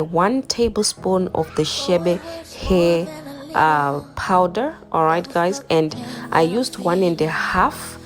1 tablespoon of the Chebe hair powder. All right guys, and I used 1.5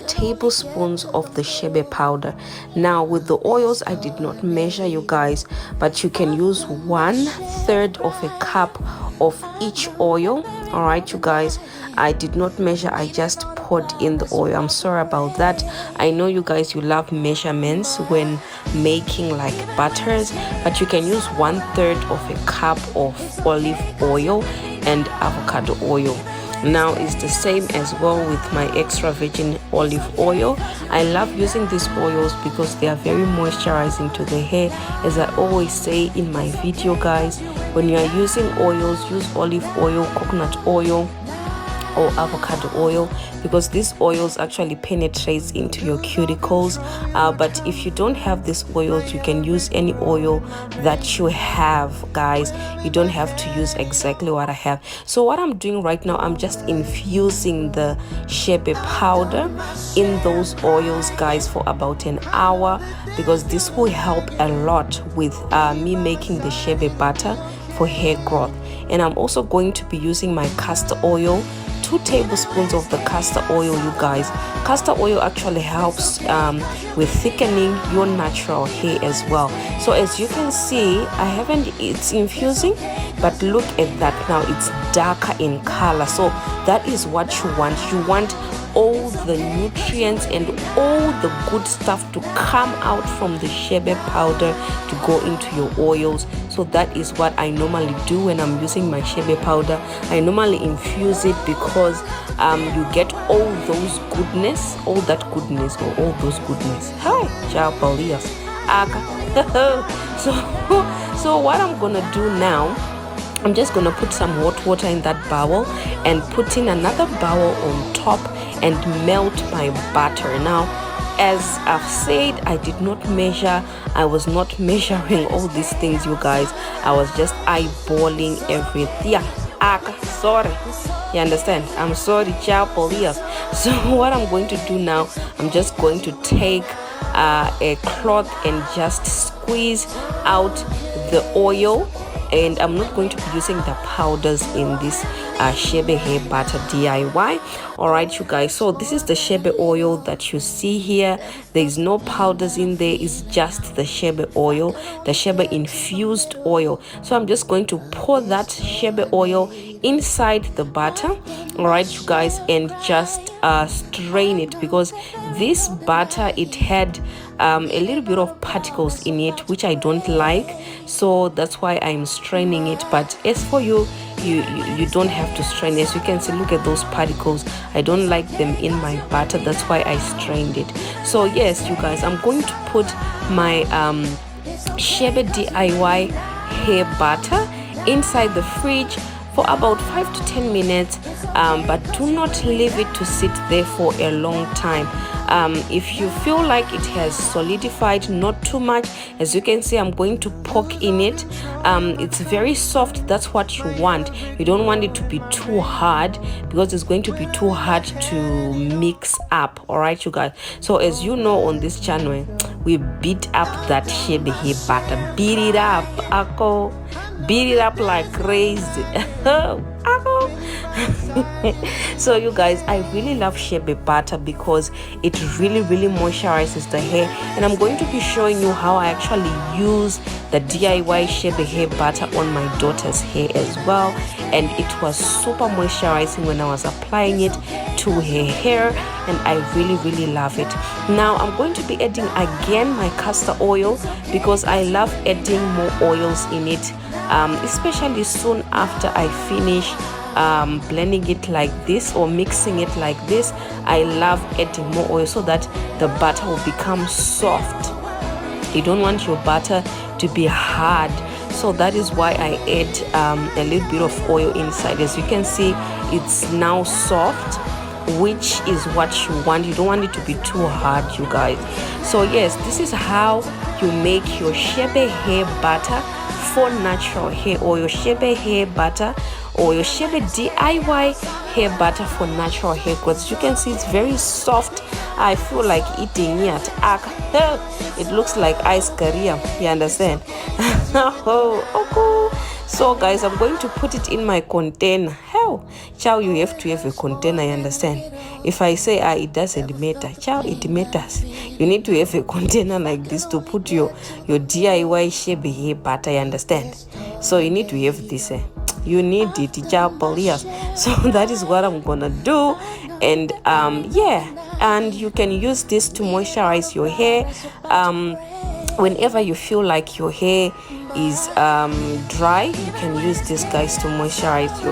tablespoons of the Chebe powder. Now with the oils, I did not measure, you guys, but you can use 1/3 of a cup of each oil. All right you guys, I did not measure, I just poured in the oil. I'm sorry about that. I know you guys, you love measurements when making like butters, but you can use 1/3 of a cup of olive oil and avocado oil. Now it's the same as well with my extra virgin olive oil. I love using these oils because they are very moisturizing to the hair. As I always say in my video guys, when you are using oils, use olive oil, coconut oil or avocado oil, because these oils actually penetrates into your cuticles. But if you don't have these oils, you can use any oil that you have, guys. You don't have to use exactly what I have. So what I'm doing right now, I'm just infusing the Chebe powder in those oils, guys, for about an hour, because this will help a lot with me making the Chebe butter for hair growth. And I'm also going to be using my castor oil, 2 tablespoons of the castor oil, you guys. Castor oil actually helps with thickening your natural hair as well. So as you can see, it's infusing, but look at that now, it's darker in color. So that is what you want all the nutrients and all the good stuff to come out from the Chebe powder to go into your oils. So that is what I normally do when I'm using my Chebe powder. I normally infuse it because you get all those goodness, all that goodness, or all those goodness. Hi, ciao, Paulias. So what I'm gonna do now, I'm just gonna put some hot water in that bowl and put in another bowl on top and melt my butter. Now, as I've said, I did not measure. I was not measuring all these things, you guys. I was just eyeballing everything. Yeah, sorry. You understand? I'm sorry, ciao, police. So what I'm going to do now, I'm just going to take a cloth and just squeeze out the oil. And I'm not going to be using the powders in this Chebe hair butter DIY. All right, you guys, so this is the Chebe oil that you see here. There is no powders in there, it's just the Chebe oil, the Chebe infused oil. So I'm just going to pour that Chebe oil inside the butter. All right, you guys, and just strain it, because this butter, it had a little bit of particles in it, which I don't like. So that's why I'm straining it. But as for you, you don't have to strain. As you can see, look at those particles. I don't like them in my butter. That's why I strained it. So yes, you guys, I'm going to put my Chebe DIY hair butter inside the fridge for about 5 to 10 minutes, but do not leave it to sit there for a long time. If you feel like it has solidified, not too much, as you can see, I'm going to poke in it. It's very soft. That's what you want. You don't want it to be too hard, because it's going to be too hard to mix up. All right, you guys, so as you know, on this channel we beat up that Chebe hair butter. Beat it up, Ako. Beat it up like crazy. So you guys, I really love Chebe butter because it really moisturizes the hair. And I'm going to be showing you how I actually use the DIY Chebe hair butter on my daughter's hair as well. And it was super moisturizing when I was applying it to her hair, and I really love it. Now I'm going to be adding again my castor oil, because I love adding more oils in it, especially soon after I finish blending it like this or mixing it like this. I love adding more oil so that the butter will become soft. You don't want your butter to be hard, so that is why I add a little bit of oil inside. As you can see, it's now soft, which is what you want. You don't want it to be too hard, you guys. So yes, this is how you make your Chebe hair butter for natural hair, or your Chebe hair butter, or your Chebe DIY hair butter for natural hair growth. As you can see, it's very soft. I feel like eating it. It looks like ice cream, you understand? Okay. So guys, I'm going to put it in my container. How? Chow, you have to have a container, you understand? If I say it doesn't matter, chow, it matters. You need to have a container like this to put your DIY Chebe hair butter, you understand? So you need to have this. You need it, chow, please. So that is what I'm gonna do. And yeah, and you can use this to moisturize your hair whenever you feel like your hair is dry. You can use this, guys, to moisturize your